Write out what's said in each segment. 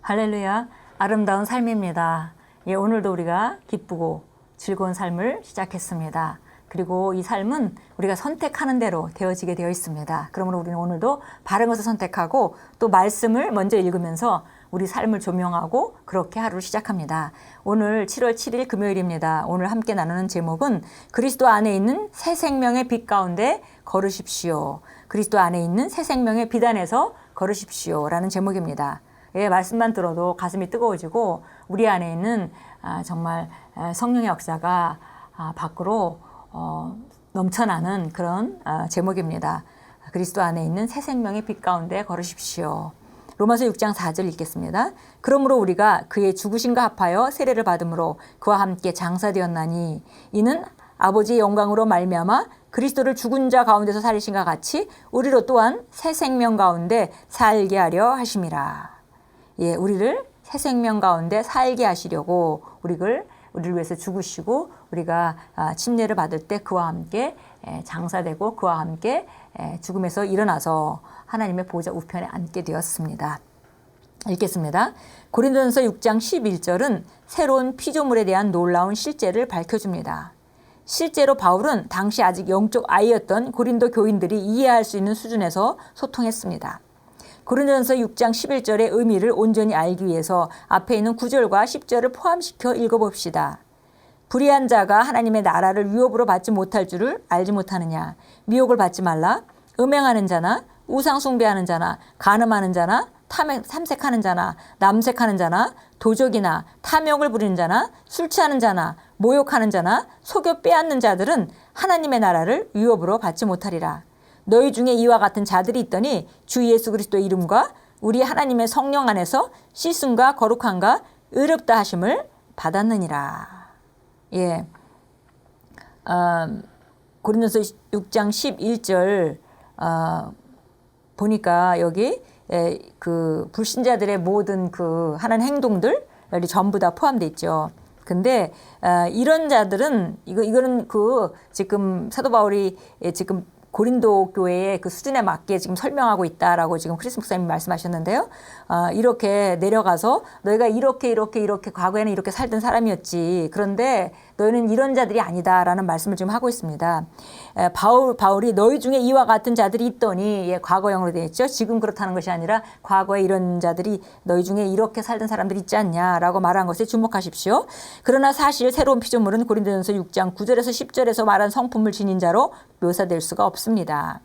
할렐루야, 아름다운 삶입니다. 예, 오늘도 우리가 기쁘고 즐거운 삶을 시작했습니다. 그리고 이 삶은 우리가 선택하는 대로 되어지게 되어 있습니다. 그러므로 우리는 오늘도 바른 것을 선택하고 또 말씀을 먼저 읽으면서 우리 삶을 조명하고 그렇게 하루를 시작합니다. 오늘 7월 7일 금요일입니다. 오늘 함께 나누는 제목은 그리스도 안에 있는 새 생명의 빛 가운데 걸으십시오. 그리스도 안에 있는 새 생명의 빛 안에서 걸으십시오 라는 제목입니다. 예, 말씀만 들어도 가슴이 뜨거워지고 우리 안에 있는 정말 성령의 역사가 밖으로 넘쳐나는 그런 제목입니다. 그리스도 안에 있는 새 생명의 빛 가운데 걸으십시오. 로마서 6장 4절 읽겠습니다. 그러므로 우리가 그의 죽으심과 합하여 세례를 받음으로 그와 함께 장사되었나니 이는 아버지의 영광으로 말미암아 그리스도를 죽은 자 가운데서 살리신과 같이 우리로 또한 새 생명 가운데 살게 하려 하심이라. 예, 우리를 새 생명 가운데 살게 하시려고 우리를 위해서 죽으시고 우리가 침례를 받을 때 그와 함께 장사되고 그와 함께 죽음에서 일어나서 하나님의 보좌 우편에 앉게 되었습니다. 읽겠습니다. 고린도전서 6장 11절은 새로운 피조물에 대한 놀라운 실제를 밝혀줍니다. 실제로 바울은 당시 아직 영적 아이였던 고린도 교인들이 이해할 수 있는 수준에서 소통했습니다. 고린도전서 6장 11절의 의미를 온전히 알기 위해서 앞에 있는 9절과 10절을 포함시켜 읽어봅시다. 불의한 자가 하나님의 나라를 유업으로 받지 못할 줄을 알지 못하느냐. 미혹을 받지 말라. 음행하는 자나 우상 숭배하는 자나 간음하는 자나 탐색하는 자나 남색하는 자나 도적이나 탐욕을 부리는 자나 술 취하는 자나 모욕하는 자나 속여 빼앗는 자들은 하나님의 나라를 유업으로 받지 못하리라. 너희 중에 이와 같은 자들이 있더니 주 예수 그리스도의 이름과 우리 하나님의 성령 안에서 씻음과 거룩함과 의롭다 하심을 받았느니라. 예, 고린도서 6장 11절 보니까 여기 그 불신자들의 모든 그 하는 행동들 여기 전부 다 포함되어 있죠. 근데 이런 자들은 이거는 그 지금 사도 바울이 지금 고린도 교회의 그 수준에 맞게 지금 설명하고 있다라고 지금 크리스 목사님이 말씀하셨는데요. 이렇게 내려가서 너희가 이렇게 과거에는 이렇게 살던 사람이었지. 그런데 너희는 이런 자들이 아니다라는 말씀을 지금 하고 있습니다. 바울이 너희 중에 이와 같은 자들이 있더니 과거형으로 되어 있죠. 지금 그렇다는 것이 아니라 과거에 이런 자들이 너희 중에 이렇게 살던 사람들이 있지 않냐라고 말한 것에 주목하십시오. 그러나 사실 새로운 피조물은 고린도전서 6장 9절에서 10절에서 말한 성품을 지닌 자로 묘사될 수가 없습니다.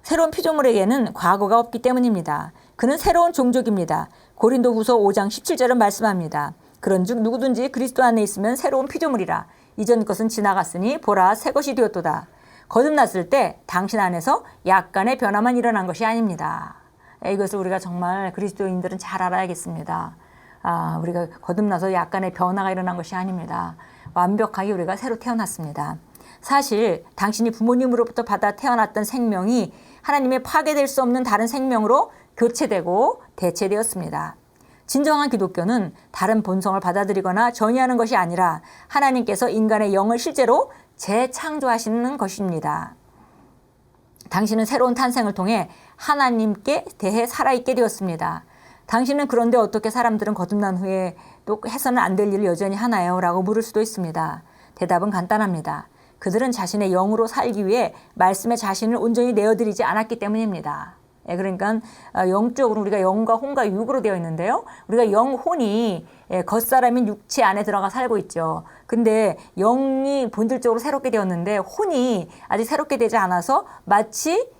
새로운 피조물에게는 과거가 없기 때문입니다. 그는 새로운 종족입니다. 고린도후서 5장 17절은 말씀합니다. 그런즉 누구든지 그리스도 안에 있으면 새로운 피조물이라. 이전 것은 지나갔으니 보라 새 것이 되었도다. 거듭났을 때 당신 안에서 약간의 변화만 일어난 것이 아닙니다. 이것을 우리가 정말 그리스도인들은 잘 알아야겠습니다. 우리가 거듭나서 약간의 변화가 일어난 것이 아닙니다. 완벽하게 우리가 새로 태어났습니다. 사실 당신이 부모님으로부터 받아 태어났던 생명이 하나님의 파괴될 수 없는 다른 생명으로 교체되고 대체되었습니다. 진정한 기독교는 다른 본성을 받아들이거나 전이하는 것이 아니라 하나님께서 인간의 영을 실제로 재창조하시는 것입니다. 당신은 새로운 탄생을 통해 하나님께 대해 살아있게 되었습니다. 당신은 그런데 어떻게 사람들은 거듭난 후에 또 해서는 안 될 일을 여전히 하나요? 라고 물을 수도 있습니다. 대답은 간단합니다. 그들은 자신의 영으로 살기 위해 말씀에 자신을 온전히 내어드리지 않았기 때문입니다. 그러니까 영적으로 우리가 영과 혼과 육으로 되어 있는데요. 우리가 영혼이 겉사람인 육체 안에 들어가 살고 있죠. 근데 영이 본질적으로 새롭게 되었는데 혼이 아직 새롭게 되지 않아서 마치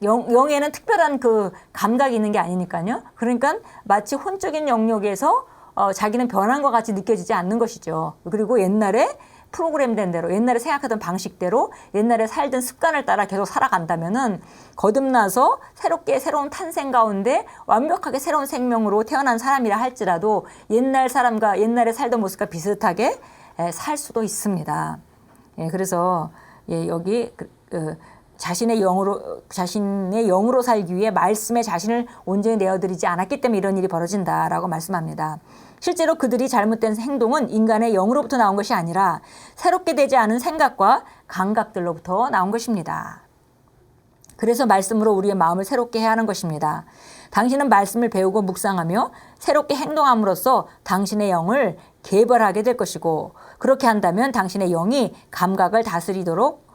영에는 특별한 그 감각이 있는 게 아니니까요. 그러니까 마치 혼적인 영역에서 자기는 변한 것 같이 느껴지지 않는 것이죠. 그리고 옛날에 프로그램된 대로 옛날에 생각하던 방식대로 옛날에 살던 습관을 따라 계속 살아간다면은 거듭나서 새로운 탄생 가운데 완벽하게 새로운 생명으로 태어난 사람이라 할지라도 옛날 사람과 옛날에 살던 모습과 비슷하게 살 수도 있습니다. 그래서 여기 자신의 영으로 살기 위해 말씀에 자신을 온전히 내어드리지 않았기 때문에 이런 일이 벌어진다라고 말씀합니다. 실제로 그들이 잘못된 행동은 인간의 영으로부터 나온 것이 아니라 새롭게 되지 않은 생각과 감각들로부터 나온 것입니다. 그래서 말씀으로 우리의 마음을 새롭게 해야 하는 것입니다. 당신은 말씀을 배우고 묵상하며 새롭게 행동함으로써 당신의 영을 개발하게 될 것이고 그렇게 한다면 당신의 영이 감각을 다스리도록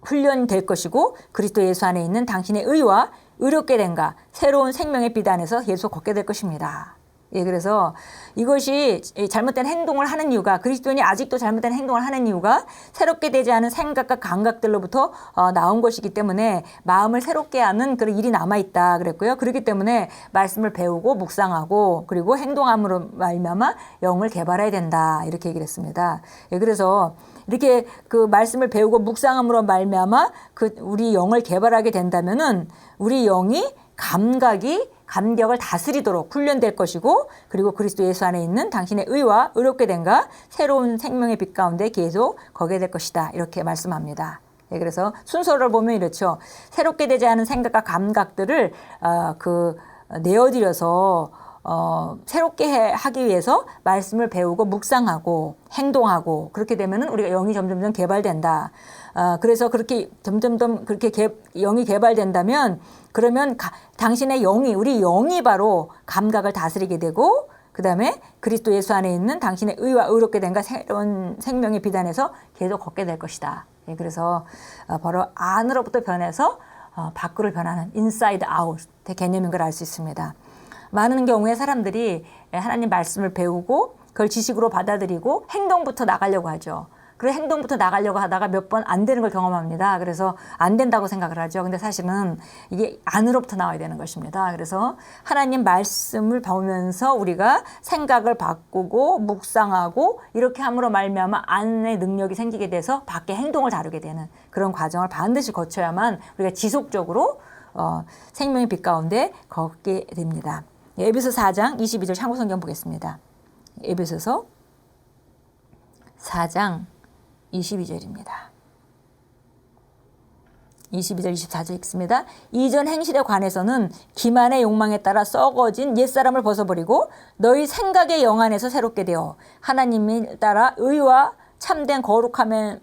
훈련될 것이고 그리스도 예수 안에 있는 당신의 의와 의롭게 된가 새로운 생명의 빛 안에서 계속 걷게 될 것입니다. 예, 그래서 이것이 잘못된 행동을 하는 이유가 그리스도인이 아직도 잘못된 행동을 하는 이유가 새롭게 되지 않은 생각과 감각들로부터 나온 것이기 때문에 마음을 새롭게 하는 그런 일이 남아있다 그랬고요. 그렇기 때문에 말씀을 배우고 묵상하고 그리고 행동함으로 말미암아 영을 개발해야 된다 이렇게 얘기를 했습니다. 예, 그래서 이렇게 그 말씀을 배우고 묵상함으로 말미암아 그 우리 영을 개발하게 된다면은 우리 영이 감격을 다스리도록 훈련될 것이고 그리고 그리스도 예수 안에 있는 당신의 의와 의롭게 된가 새로운 생명의 빛 가운데 계속 거게 될 것이다 이렇게 말씀합니다. 예, 그래서 순서를 보면 이렇죠. 새롭게 되지 않은 생각과 감각들을 내어드려서 새롭게 하기 위해서 말씀을 배우고 묵상하고 행동하고 그렇게 되면은 우리가 영이 점점점 개발된다. 그래서 그렇게 점점점 그렇게 영이 개발된다면 그러면 당신의 영이 우리 영이 바로 감각을 다스리게 되고 그 다음에 그리스도 예수 안에 있는 당신의 의와 의롭게 된가 새로운 생명의 빛 안에서 계속 걷게 될 것이다. 예, 그래서 바로 안으로부터 변해서 밖으로 변하는 인사이드 아웃의 개념인 걸 알 수 있습니다. 많은 경우에 사람들이 하나님 말씀을 배우고 그걸 지식으로 받아들이고 행동부터 나가려고 하죠. 그래서 행동부터 나가려고 하다가 몇 번 안 되는 걸 경험합니다. 그래서 안 된다고 생각을 하죠. 근데 사실은 이게 안으로부터 나와야 되는 것입니다. 그래서 하나님 말씀을 보면서 우리가 생각을 바꾸고 묵상하고 이렇게 함으로 말미암아 안의 능력이 생기게 돼서 밖에 행동을 다루게 되는 그런 과정을 반드시 거쳐야만 우리가 지속적으로 생명의 빛 가운데 걷게 됩니다. 에베소 4장 22절 참고성경 보겠습니다. 에베소서 4장 22절입니다. 22절 24절 읽습니다. 이전 행실에 관해서는 기만의 욕망에 따라 썩어진 옛사람을 벗어버리고 너희 생각의 영 안에서 새롭게 되어 하나님을 따라 의와 참된 거룩함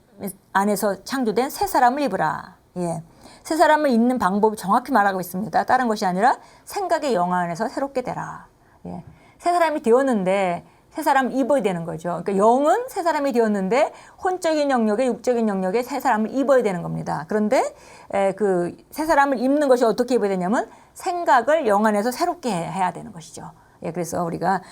안에서 창조된 새 사람을 입으라. 예. 새 사람을 입는 방법을 정확히 말하고 있습니다. 다른 것이 아니라 생각의 영 안에서 새롭게 되라. 예. 새 사람이 되었는데 새 사람을 입어야 되는 거죠. 그러니까 영은 새 사람이 되었는데 혼적인 영역에 육적인 영역에 새 사람을 입어야 되는 겁니다. 그런데 그 새 사람을 입는 것이 어떻게 입어야 되냐면 생각을 영 안에서 새롭게 해야 되는 것이죠. 예, 그래서 우리가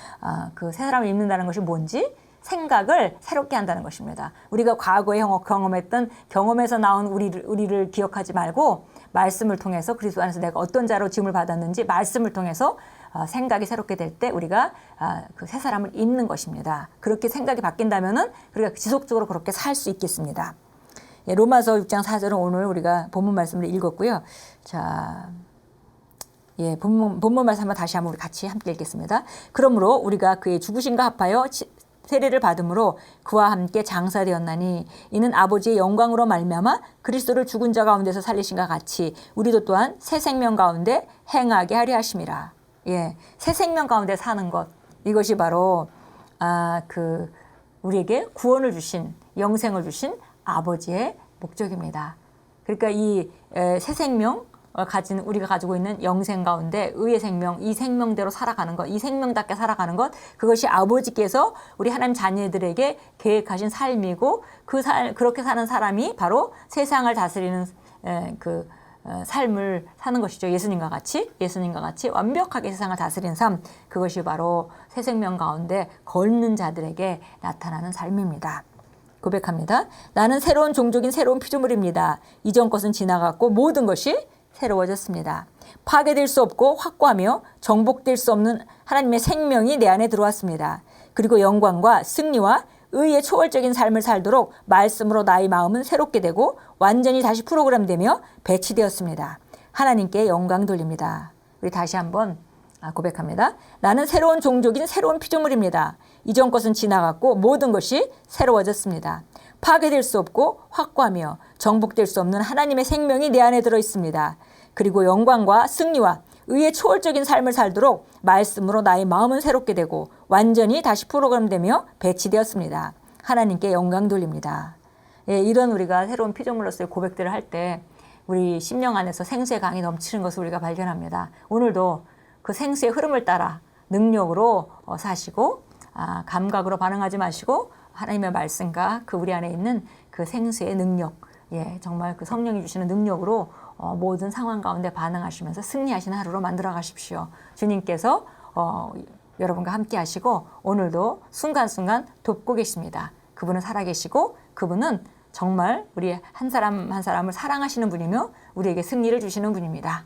그 새 사람을 입는다는 것이 뭔지 생각을 새롭게 한다는 것입니다. 우리가 과거에 경험했던 경험에서 나온 우리를 기억하지 말고 말씀을 통해서 그리스도 안에서 내가 어떤 자로 지음을 받았는지 말씀을 통해서 생각이 새롭게 될 때 우리가 그 새 사람을 입는 것입니다. 그렇게 생각이 바뀐다면은 우리가 지속적으로 그렇게 살 수 있겠습니다. 예, 로마서 6장 4절은 오늘 우리가 본문 말씀을 읽었고요. 자, 예, 본문 말씀 한번 우리 같이 함께 읽겠습니다. 그러므로 우리가 그의 죽으심과 합하여 세례를 받음으로 그와 함께 장사되었나니 이는 아버지의 영광으로 말미암아 그리스도를 죽은 자 가운데서 살리신과 같이 우리도 또한 새 생명 가운데 행하게 하려 하심이라. 예, 새 생명 가운데 사는 것 이것이 바로 우리에게 구원을 주신 영생을 주신 아버지의 목적입니다. 그러니까 이 새 생명 우리가 가지고 있는 영생 가운데 의의 생명, 이 생명대로 살아가는 것, 이 생명답게 살아가는 것, 그것이 아버지께서 우리 하나님 자녀들에게 계획하신 삶이고 그렇게 사는 사람이 바로 세상을 다스리는 삶을 사는 것이죠. 예수님과 같이 완벽하게 세상을 다스리는 삶, 그것이 바로 새 생명 가운데 걷는 자들에게 나타나는 삶입니다. 고백합니다. 나는 새로운 종족인 새로운 피조물입니다. 이전 것은 지나갔고 모든 것이 새로워졌습니다. 파괴될 수 없고 확고하며 정복될 수 없는 하나님의 생명이 내 안에 들어왔습니다. 그리고 영광과 승리와 의의 초월적인 삶을 살도록 말씀으로 나의 마음은 새롭게 되고 완전히 다시 프로그램되며 배치되었습니다. 하나님께 영광 돌립니다. 우리 다시 한번 고백합니다. 나는 새로운 종족인 새로운 피조물입니다. 이전 것은 지나갔고 모든 것이 새로워졌습니다. 파괴될 수 없고 확고하며 정복될 수 없는 하나님의 생명이 내 안에 들어 있습니다. 그리고 영광과 승리와 의의 초월적인 삶을 살도록 말씀으로 나의 마음은 새롭게 되고 완전히 다시 프로그램되며 배치되었습니다. 하나님께 영광 돌립니다. 예, 이런 우리가 새로운 피조물로서의 고백들을 할 때 우리 심령 안에서 생수의 강이 넘치는 것을 우리가 발견합니다. 오늘도 그 생수의 흐름을 따라 능력으로 사시고 감각으로 반응하지 마시고 하나님의 말씀과 그 우리 안에 있는 그 생수의 능력, 정말 그 성령이 주시는 능력으로 모든 상황 가운데 반응하시면서 승리하시는 하루로 만들어 가십시오. 주님께서 여러분과 함께 하시고 오늘도 순간순간 돕고 계십니다. 그분은 살아계시고 그분은 정말 우리 한 사람 한 사람을 사랑하시는 분이며 우리에게 승리를 주시는 분입니다.